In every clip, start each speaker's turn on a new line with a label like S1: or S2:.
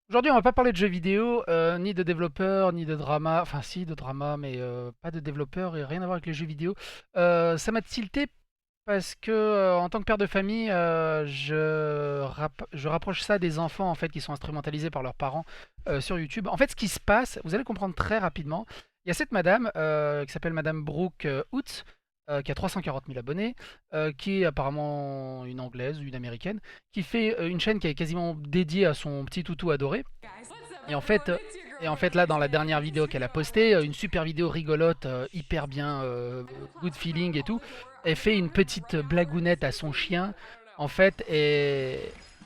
S1: Aujourd'hui, on va pas parler de jeux vidéo, ni de développeurs, ni de drama. Enfin, si, de drama, mais pas de développeurs et rien à voir avec les jeux vidéo. Ça m'a tilté parce que, en tant que père de famille, je rapproche ça des enfants en fait qui sont instrumentalisés par leurs parents sur YouTube. En fait, ce qui se passe, vous allez comprendre très rapidement. Il y a cette madame qui s'appelle Madame Brooke Hoots, qui a 340 000 abonnés, qui est apparemment une anglaise ou une américaine, qui fait une chaîne qui est quasiment dédiée à son petit toutou adoré. Et en fait, euh, et en fait là, dans la dernière vidéo qu'elle a postée, une super vidéo rigolote, hyper bien, good feeling et tout, elle fait une petite blagounette à son chien, en fait, et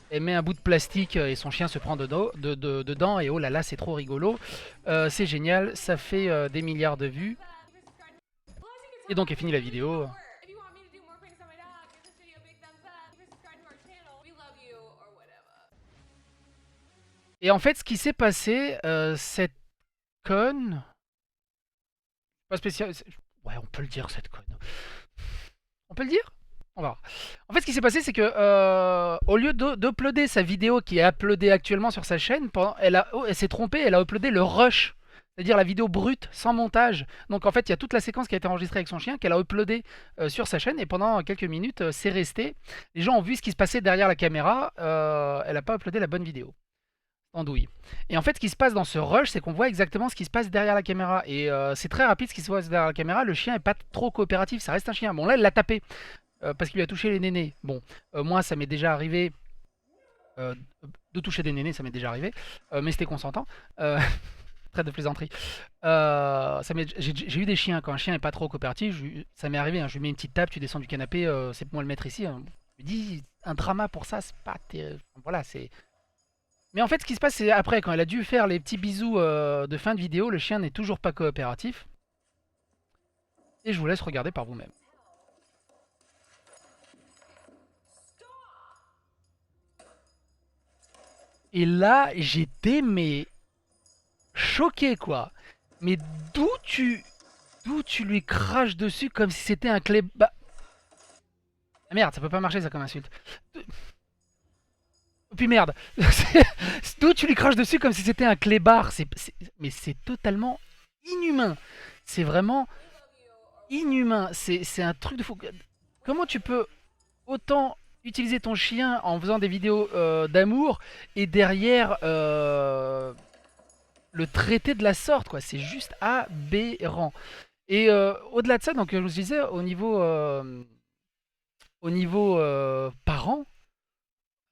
S1: elle met un bout de plastique et son chien se prend dedans, et oh là là, c'est trop rigolo. C'est génial, ça fait des milliards de vues. Et donc, elle finit la vidéo. Et en fait, ce qui s'est passé, cette conne, pas spécial, ouais, on peut le dire, cette conne. On peut le dire? On va voir. En fait, ce qui s'est passé, c'est que au lieu d'uploader sa vidéo qui est uploadée actuellement sur sa chaîne, elle s'est trompée, elle a uploadé le rush, c'est-à-dire la vidéo brute, sans montage. Donc en fait, il y a toute la séquence qui a été enregistrée avec son chien qu'elle a uploadée sur sa chaîne, et pendant quelques minutes, c'est resté. Les gens ont vu ce qui se passait derrière la caméra, elle n'a pas uploadé la bonne vidéo. Andouille. Et en fait, ce qui se passe dans ce rush, c'est qu'on voit exactement ce qui se passe derrière la caméra. Et c'est très rapide ce qui se passe derrière la caméra. Le chien est pas trop coopératif, ça reste un chien. Bon, là, elle l'a tapé parce qu'il lui a touché les nénés. Bon, moi, ça m'est déjà arrivé euh, de toucher des nénés, ça m'est déjà arrivé, mais c'était consentant. Euh, Très de plaisanterie. J'ai eu des chiens. Quand un chien est pas trop coopératif, ça m'est arrivé, hein. Je lui mets une petite tape, tu descends du canapé, c'est pour moi le mettre ici, hein. Je me dis, un drama pour ça, c'est pas terrible. Voilà, c'est. Mais en fait, ce qui se passe, c'est après, quand elle a dû faire les petits bisous de fin de vidéo, le chien n'est toujours pas coopératif. Et je vous laisse regarder par vous-même. Et là, j'étais mais choqué quoi. Mais d'où tu d'où tu lui craches dessus comme si c'était un clé. Bah ah, merde, ça peut pas marcher ça comme insulte. Puis merde, d'où tu lui craches dessus comme si c'était un clébard. Mais c'est totalement inhumain. C'est vraiment inhumain. C'est un truc de fou. Comment tu peux autant utiliser ton chien en faisant des vidéos d'amour et derrière le traiter de la sorte, quoi. C'est juste aberrant. Et au-delà de ça, donc je vous disais, au niveau parents,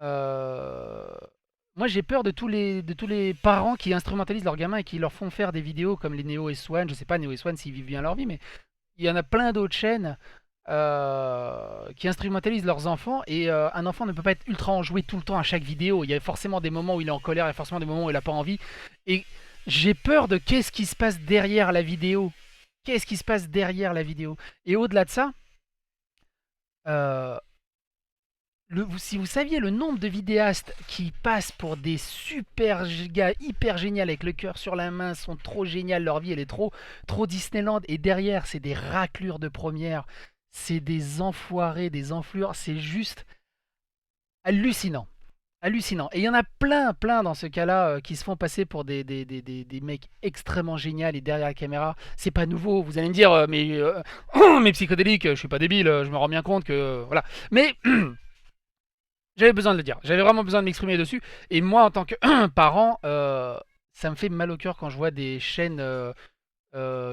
S1: euh, moi j'ai peur de tous les parents qui instrumentalisent leurs gamins et qui leur font faire des vidéos comme les Neo et Swan. Je sais pas Neo et Swan s'ils vivent bien leur vie, mais il y en a plein d'autres chaînes qui instrumentalisent leurs enfants, et un enfant ne peut pas être ultra enjoué tout le temps à chaque vidéo. Il y a forcément des moments où il est en colère, il y a forcément des moments où il n'a pas envie. Et j'ai peur de qu'est-ce qui se passe derrière la vidéo. Qu'est-ce qui se passe derrière la vidéo. Et au-delà de ça, euh, si vous saviez le nombre de vidéastes qui passent pour des super gars hyper géniaux avec le cœur sur la main, sont trop géniales, leur vie elle est trop Disneyland, et derrière c'est des raclures de première, c'est des enfoirés, des enflures, c'est juste hallucinant. Hallucinant. Et il y en a plein dans ce cas-là qui se font passer pour des mecs extrêmement géniaux, et derrière la caméra, c'est pas nouveau. Vous allez me dire, mais psychodélique, je suis pas débile, je me rends bien compte que. Voilà. Mais j'avais besoin de le dire. J'avais vraiment besoin de m'exprimer dessus. Et moi, en tant que parent, ça me fait mal au cœur quand je vois des chaînes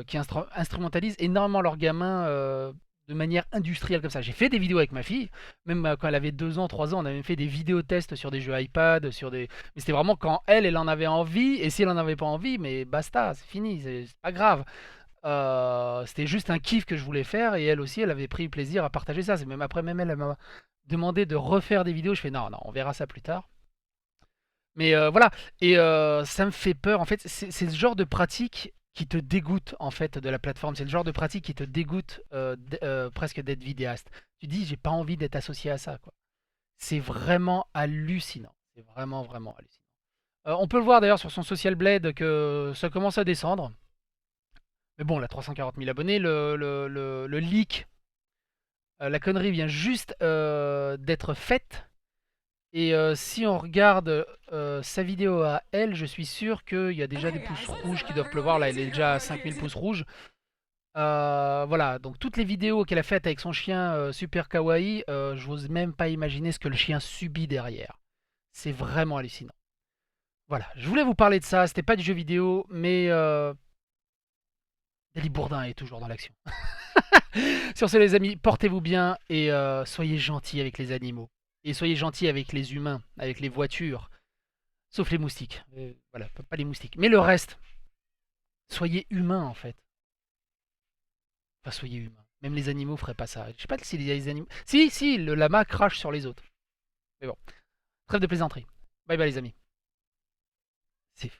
S1: qui instrumentalisent énormément leurs gamins de manière industrielle comme ça. J'ai fait des vidéos avec ma fille, même quand elle avait 2 ans, 3 ans, on avait fait des vidéos tests sur des jeux iPad, mais c'était vraiment quand elle en avait envie, et si elle en avait pas envie, mais basta, c'est fini, c'est pas grave. C'était juste un kiff que je voulais faire, et elle aussi, elle avait pris plaisir à partager ça. C'est même après, même elle m'a demandé de refaire des vidéos. Je fais non, non, on verra ça plus tard. Mais voilà, et ça me fait peur. En fait, c'est le genre de pratique qui te dégoûte en fait de la plateforme. C'est le genre de pratique qui te dégoûte presque d'être vidéaste. Tu dis, j'ai pas envie d'être associé à ça, quoi. C'est vraiment hallucinant. C'est vraiment hallucinant. On peut le voir d'ailleurs sur son Social Blade que ça commence à descendre. Mais bon, la 340 000 abonnés, le leak, la connerie vient juste d'être faite. Et si on regarde sa vidéo à elle, je suis sûr qu'il y a déjà des pouces rouges qui doivent pleuvoir. Là, elle est déjà à 5000 pouces rouges. Voilà, donc toutes les vidéos qu'elle a faites avec son chien super kawaii, j'ose même pas imaginer ce que le chien subit derrière. C'est vraiment hallucinant. Voilà, je voulais vous parler de ça, c'était pas du jeu vidéo, mais Dali Bourdin est toujours dans l'action. Sur ce les amis, portez-vous bien et soyez gentils avec les animaux. Et soyez gentils avec les humains, avec les voitures, sauf les moustiques. Voilà, pas les moustiques. Mais le reste, soyez humains en fait. Enfin, soyez humains. Même les animaux feraient pas ça. Je sais pas si les animaux... Si, si, le lama crache sur les autres. Mais bon, trêve de plaisanterie. Bye bye les amis. C'est